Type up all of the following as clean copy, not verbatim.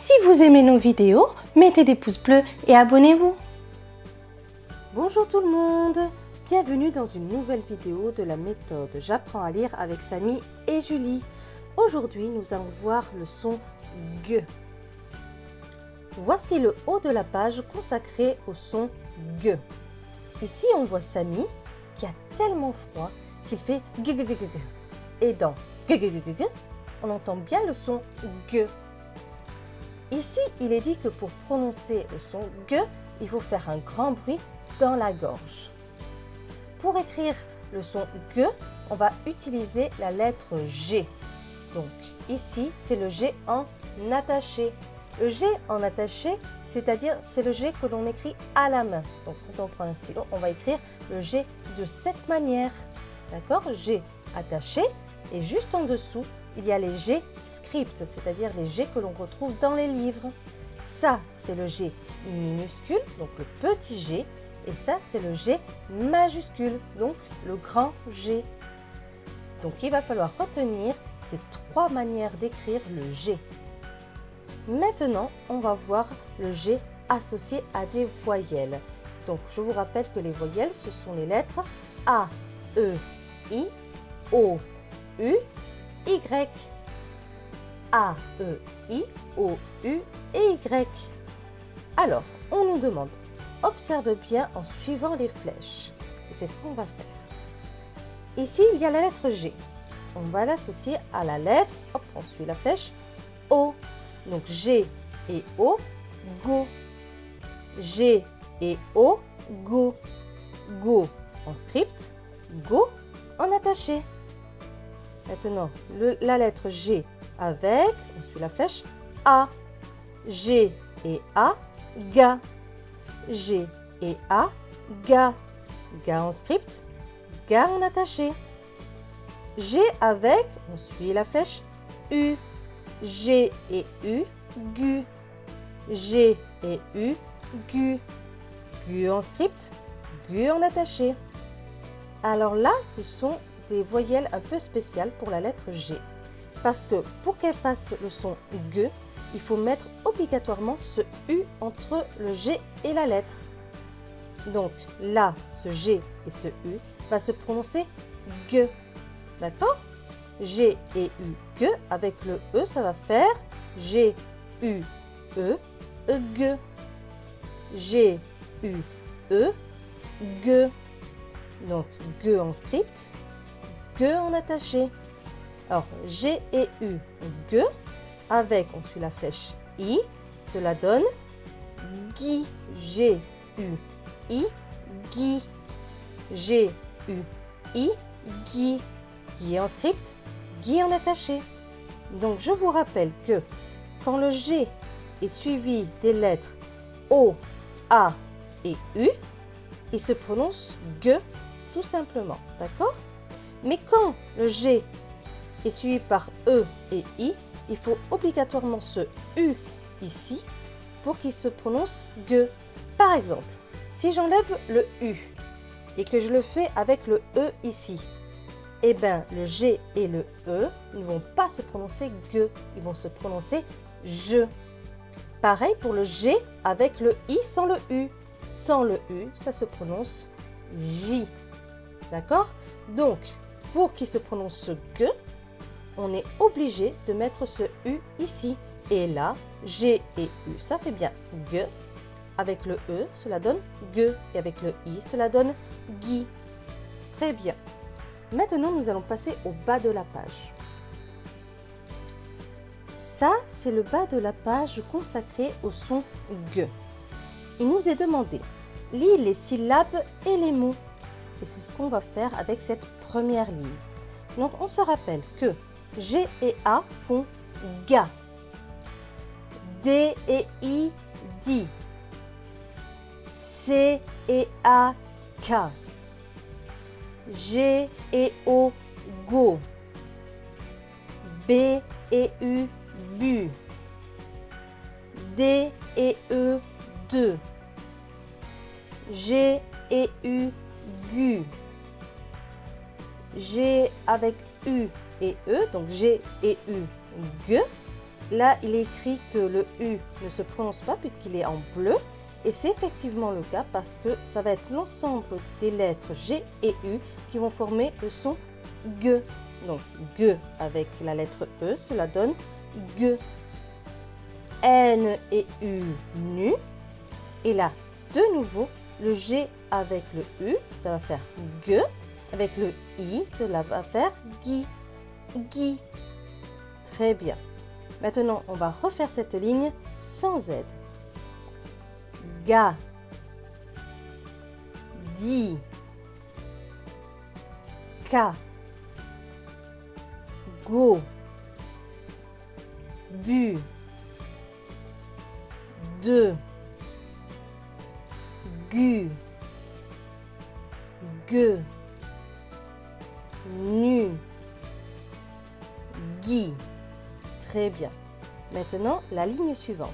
Si vous aimez nos vidéos, mettez des pouces bleus et abonnez-vous. Bonjour tout le monde, bienvenue dans une nouvelle vidéo de la méthode J'apprends à lire avec Samy et Julie. Aujourd'hui, nous allons voir le son G. Voici le haut de la page consacré au son G. Ici, on voit Samy qui a tellement froid qu'il fait G, G, G, G. Et dans G, G, G, G, on entend bien le son G. Ici, il est dit que pour prononcer le son G, il faut faire un grand bruit dans la gorge. Pour écrire le son G, on va utiliser la lettre G. Donc ici, c'est le G en attaché. Le G en attaché, c'est-à-dire c'est le G que l'on écrit à la main. Donc quand on prend un stylo, on va écrire le G de cette manière. D'accord? G attaché. Et juste en dessous, il y a les G script, c'est-à-dire les G que l'on retrouve dans les livres. Ça, c'est le G minuscule, donc le petit G. Et ça, c'est le G majuscule, donc le grand G. Donc, il va falloir retenir ces trois manières d'écrire le G. Maintenant, on va voir le G associé à des voyelles. Donc, je vous rappelle que les voyelles, ce sont les lettres A, E, I, O, U, Y. A, E, I, O, U et Y. Alors, on nous demande, observe bien en suivant les flèches. Et c'est ce qu'on va faire. Ici, il y a la lettre G. On va l'associer à la lettre, hop, on suit la flèche, O. Donc, G et O, go. G et O, go. Go en script, go en attaché. Maintenant, la lettre G avec, on suit la flèche, A. G et A, ga. G et A, ga. Ga en script, ga en attaché. G avec, on suit la flèche, U. G et U, gu. G et U, gu. Gu en script, gu en attaché. Alors là, ce sont des voyelles un peu spéciales pour la lettre G. Parce que pour qu'elle fasse le son G, il faut mettre obligatoirement ce U entre le G et la lettre. Donc là, ce G et ce U va se prononcer G. D'accord? G et U, G. Avec le E, ça va faire G, U, E, G. G, U, E, G. Donc G en script, G en attaché. Alors, G et U, G, avec, on suit la flèche I, cela donne Gui, G, U, I, Gui, G, U, I, Gui, Gui en script, Gui en attaché. Donc, je vous rappelle que quand le G est suivi des lettres O, A et U, il se prononce G tout simplement, d'accord? Mais quand le G est suivi par E et I, il faut obligatoirement ce U ici pour qu'il se prononce G. Par exemple, si j'enlève le U et que je le fais avec le E ici, eh bien le G et le E ne vont pas se prononcer G, ils vont se prononcer je. Pareil pour le G avec le I sans le U. Sans le U, ça se prononce J. D'accord? Donc, pour qu'il se prononce ce G, on est obligé de mettre ce U ici. Et là, G et U, ça fait bien G. Avec le E, cela donne G. Et avec le I, cela donne Gui. Très bien. Maintenant, nous allons passer au bas de la page. Ça, c'est le bas de la page consacré au son G. Il nous est demandé, lis les syllabes et les mots. Et c'est ce qu'on va faire avec cette première ligne. Donc, on se rappelle que G et A font ga. D et I, di. C et A, ka. G et O, go. B et U, bu. D et E, de. G et U, gu. G avec U et E, donc G et U, G. là, il est écrit que le U ne se prononce pas puisqu'il est en bleu. Et c'est effectivement le cas parce que ça va être l'ensemble des lettres G et U qui vont former le son G. Donc, G avec la lettre E, cela donne G. N et U, NU. Et là, de nouveau, le G avec le U, ça va faire G. Avec le I, cela va faire GUI. GUI. Très bien. Maintenant, on va refaire cette ligne sans aide. Ga, Di, Ka, Go, Bu, De, Gu, Ge, Nu, Gui. Très bien. Maintenant, la ligne suivante.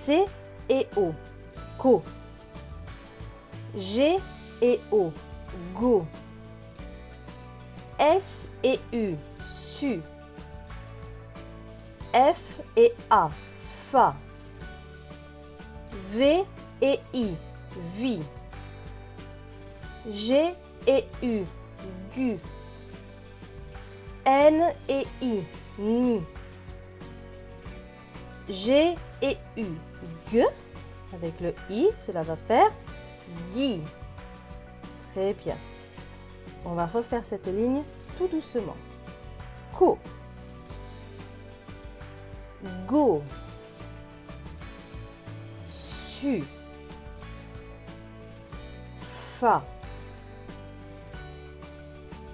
C et O. Co. G et O. Go. S et U. Su. F et A. Fa. V et I. Vi. G et U. Gu. N et I. Ni. G et U. G. Avec le I, cela va faire Gui. Très bien. On va refaire cette ligne tout doucement. Co. Go. Su. Fa.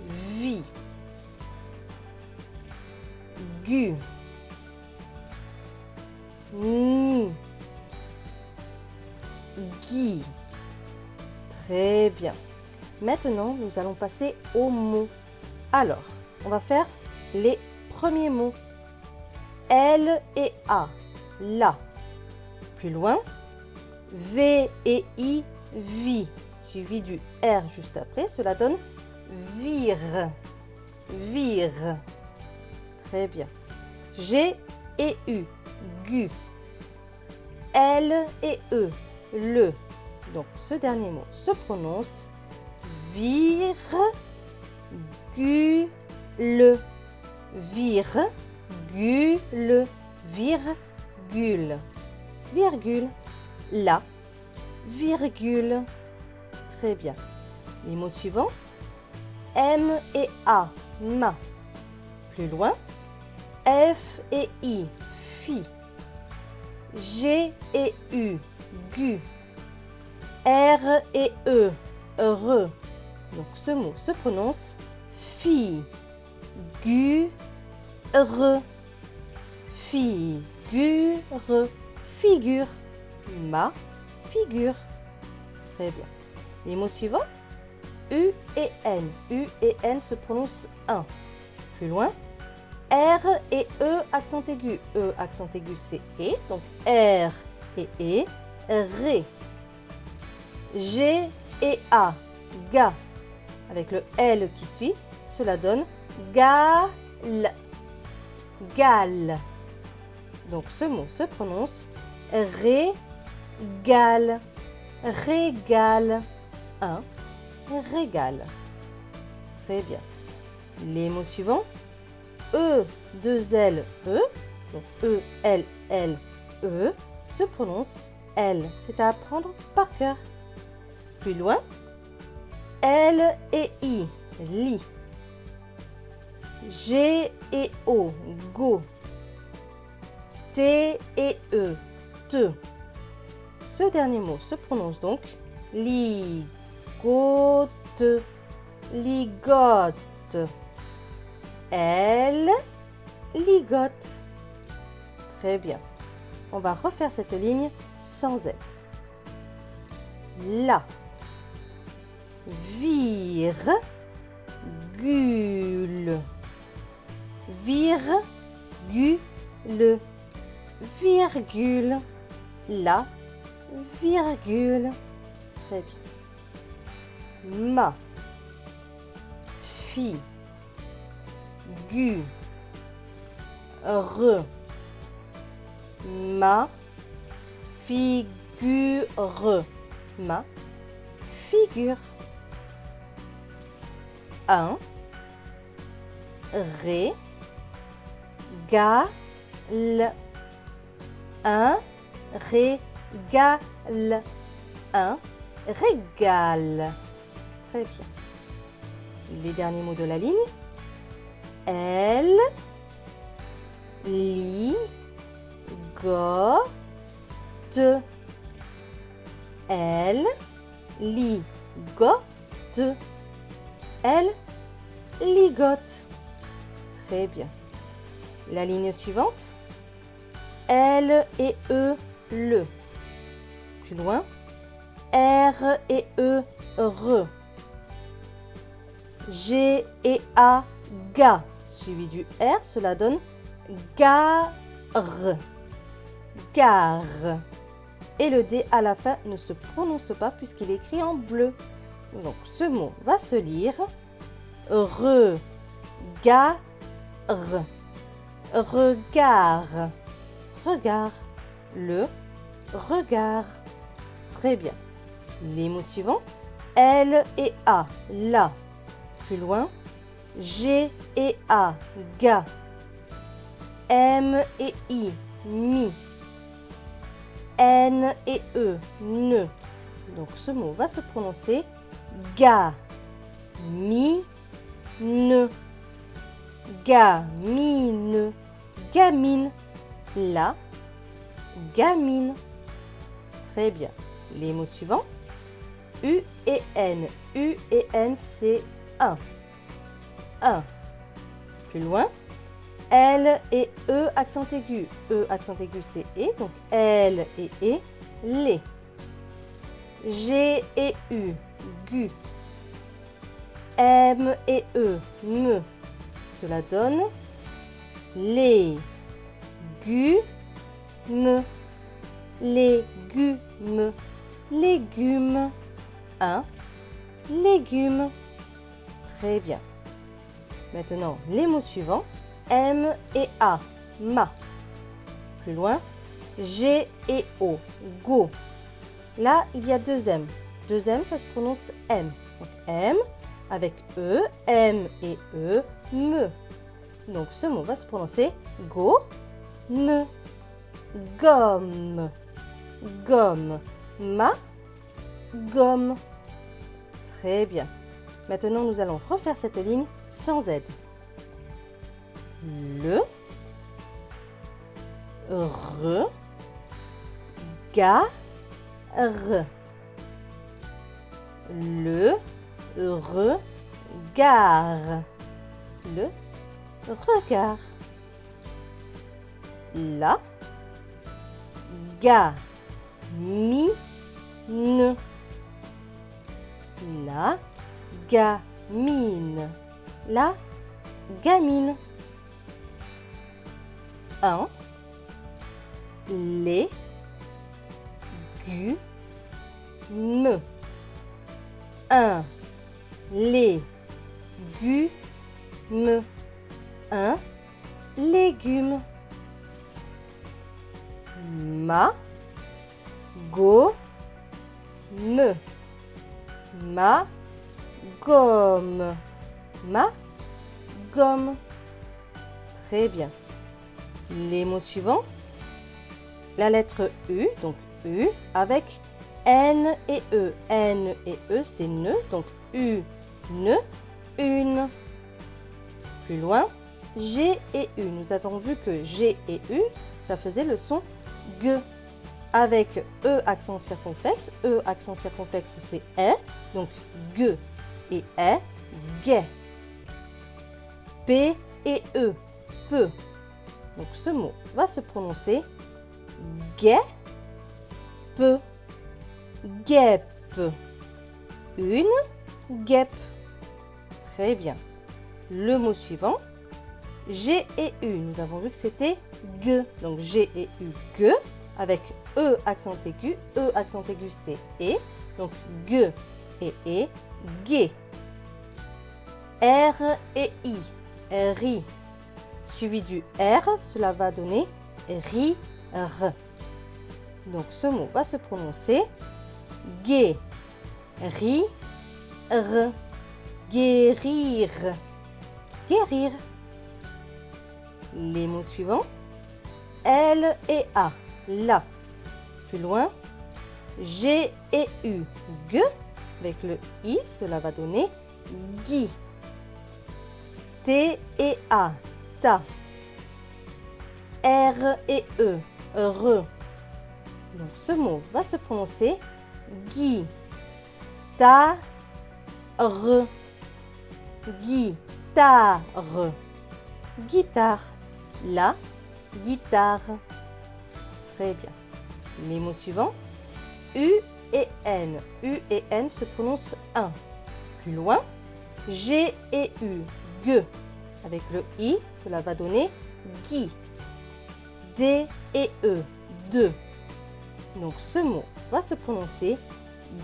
Vi. Gu. Ni. Gui. Très bien. Maintenant, nous allons passer aux mots. Alors, on va faire les premiers mots. L et A. La. Plus loin. V et I. Vi. Suivi du R juste après. Cela donne vire. Vire. Très bien. G et U. Gu. L et E. Le. Donc, ce dernier mot se prononce vire, gu, le. Vire, gu, le. Virgule. Virgule. La. Virgule. Très bien. Les mots suivants. M et A. Ma. Plus loin. F et I. Fi. G et U. Gu. R et E. Re. Donc ce mot se prononce fi. Gu. Re. Figure. Figure. Ma. Figure. Très bien. Les mots suivants. U et N. U et N se prononcent un. Plus loin. R et E, accent aigu. E, accent aigu, c'est E. Donc R et E. Ré. G et A. Ga. Avec le L qui suit, cela donne gal. Gal. Donc ce mot se prononce régal. Régal. Un. Régal. Très bien. Les mots suivants. E, 2 L, E. Donc E, L, L, E. Se prononce L. C'est à apprendre par cœur. Plus loin. L et I. Li. G et O. Go. T et E. Te. Ce dernier mot se prononce donc ligote. Ligote. Elle ligote. Très bien. On va refaire cette ligne sans elle. La. Virgule. Virgule. Virgule. La. Virgule. Très bien. Ma. Fi. Gu. Re. Ma figure. Ma figure. Un régale. Un régale. Un régal. Très bien. Les derniers mots de la ligne. Elle ligote. Elle ligote. Elle ligote. Très bien. La ligne suivante. L et E, le. Plus loin. R et E, re. G et A, ga. Suivi du R, cela donne gare. Gare. Et le D à la fin ne se prononce pas puisqu'il est écrit en bleu. Donc ce mot va se lire regard. Regard. Regard. Le regard. Très bien. Les mots suivants. L et A, la. Plus loin. G et A, ga. M et I, mi. N et E, ne. Donc ce mot va se prononcer ga, mi, ne. Gamine. Gamine. La gamine. Très bien. Les mots suivants. U et N. U et N, c'est un. Un. Plus loin. L et E, accent aigu. E, accent aigu, c'est et. Donc L et E, les. G et U, gu. M et E, me. Cela donne les légumes. Légumes. Légumes. Un légume. Très bien. Maintenant, les mots suivants. M et A, ma. Plus loin. G et O, go. Là, il y a deux M. Deux M, ça se prononce M. Donc M avec E, M et E, me. Donc ce mot va se prononcer go, me. Gomme. Gomme. Ma. Gomme. Très bien. Maintenant, nous allons refaire cette ligne sans aide. Le. Re. Ga. R. Le regard. Le regard. La gamine. La gamine. La gamine. Un légume. Un légume. Un légume. Ma gomme. Ma gomme. Ma gomme. Très bien. Les mots suivants. La lettre U, donc U, avec N et E. N et E, c'est ne, donc U, ne, une. Plus loin, G et U. Nous avons vu que G et U, ça faisait le son G. Avec E accent circonflexe. E accent circonflexe, c'est E. Donc G et E, gai. P et E, peu. Donc ce mot va se prononcer guêpe. Guêpe. Une guêpe. Très bien. Le mot suivant, G et U. Nous avons vu que c'était G. Donc G et U, G. Avec E accent aigu. E accent aigu, c'est E. Donc G et E, gai. R et I, ri. Suivi du R, cela va donner ri, Donc ce mot va se prononcer guérir, guérir, guérir. Les mots suivants, L et A, la. Plus loin, G et U, G. Avec le I, cela va donner Gui. T et A, ta. R et E, re. Donc ce mot va se prononcer Gui. Ta, re. Guitare. Guitare. La guitare. Très bien. Les mots suivants. U et N. U et N se prononcent un. Plus loin. G et U. Ge. Avec le I, cela va donner Gui. D et E. De. Donc ce mot va se prononcer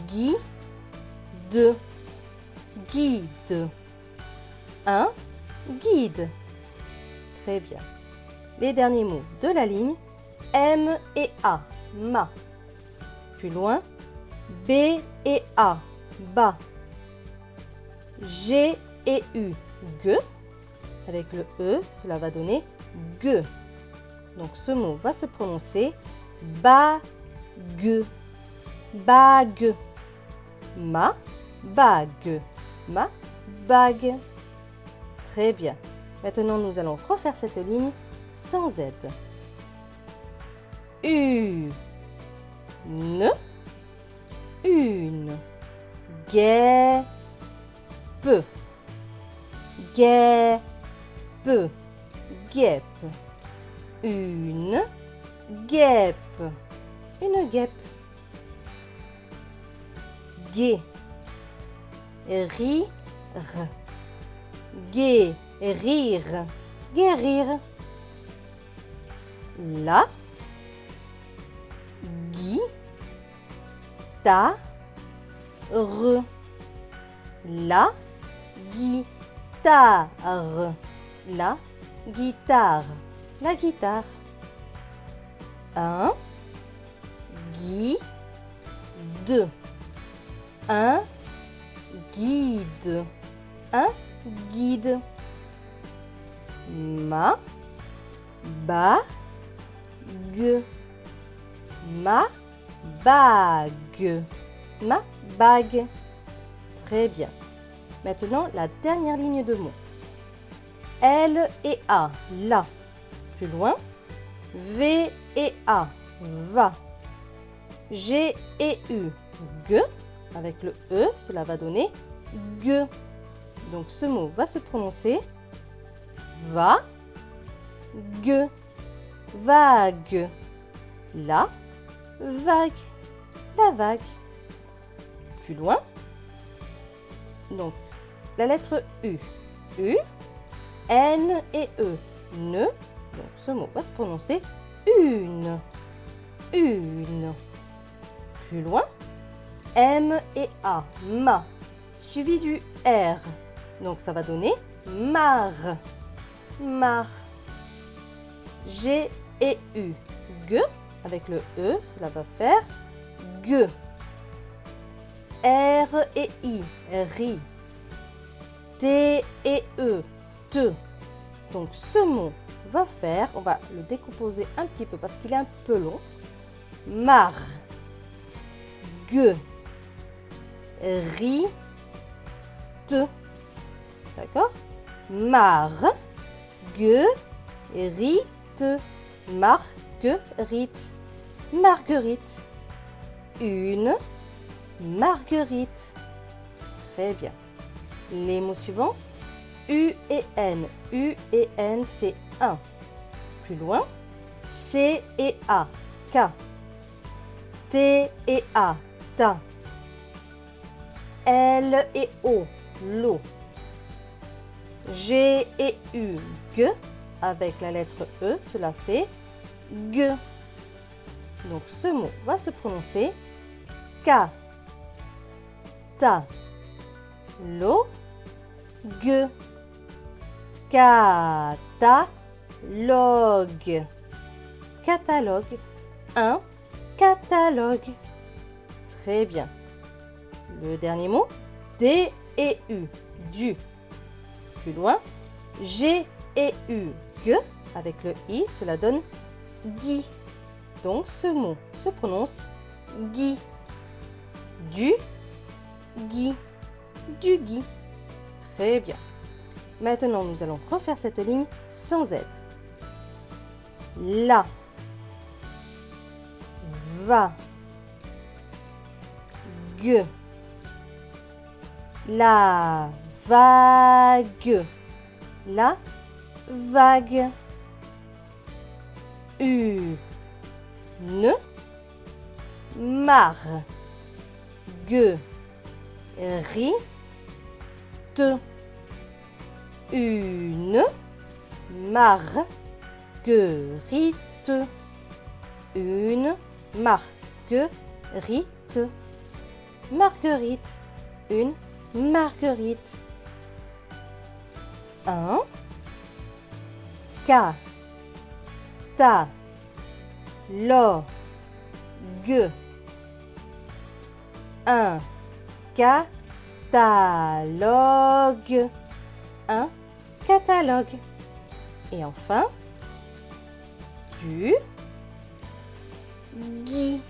Gui. De. Guide. Un guide. Très bien. Les derniers mots de la ligne, M et A, ma. Plus loin, B et A, ba. G et U, ge. Avec le E, cela va donner ge. Donc ce mot va se prononcer bague, bague. Ma bague, ma bague. Très bien. Maintenant, nous allons refaire cette ligne sans aide. Une, une, guêpe, guêpe, guêpe. Une guêpe, une guêpe. Gai, rire, guérir, guérir. La, gui, ta, re. La guitare, la guitare, la guitare. Un guide, un guide, un guide. Ma bague, ma bague, ma bague. Très bien. Maintenant, la dernière ligne de mots. L et A, la. Plus loin. V et A, va. G et U, ge. Avec le E, cela va donner ge. Donc ce mot va se prononcer va, ge, vague. La vague, la vague. Plus loin. Donc la lettre U, U, N et E, ne. Donc ce mot va se prononcer une, une. Plus loin. M et A, ma, suivi du R. Donc ça va donner mare, mare. G et U, ge. Avec le E, cela va faire ge. R et I, ri. T et E, te. Donc ce mot va faire, on va le décomposer un petit peu parce qu'il est un peu long. Mar, ge, ri, te. D'accord? Mar, ge, ri, te. Marguerite, Marguerite. Une marguerite. Très bien. Les mots suivants. U et N. U et N, c'est un. Plus loin. C et A. K. T et A. Ta. L et O. L'eau. G et U. Ge. Avec la lettre E, cela fait ge. Donc ce mot va se prononcer ka, ta, lo, ge. Catalogue. Catalogue. Un catalogue. Très bien. Le dernier mot, D et U, du. Plus loin, G et U, G, avec le I, cela donne gui. Donc ce mot se prononce gui. Du gui. Du gui. Très bien. Maintenant, nous allons refaire cette ligne sans aide. La, va, gue, la vague, la vague, une marguerite, une marguerite, une marguerite, marguerite, une marguerite. Un catalogue, un catalogue, un catalogue. Et enfin, du gui,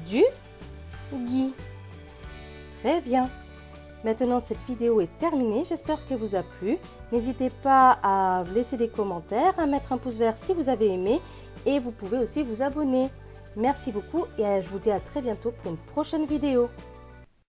du gui. Très bien. Maintenant, cette vidéo est terminée. J'espère qu'elle vous a plu. N'hésitez pas à laisser des commentaires, à mettre un pouce vert si vous avez aimé. Et vous pouvez aussi vous abonner. Merci beaucoup et je vous dis à très bientôt pour une prochaine vidéo.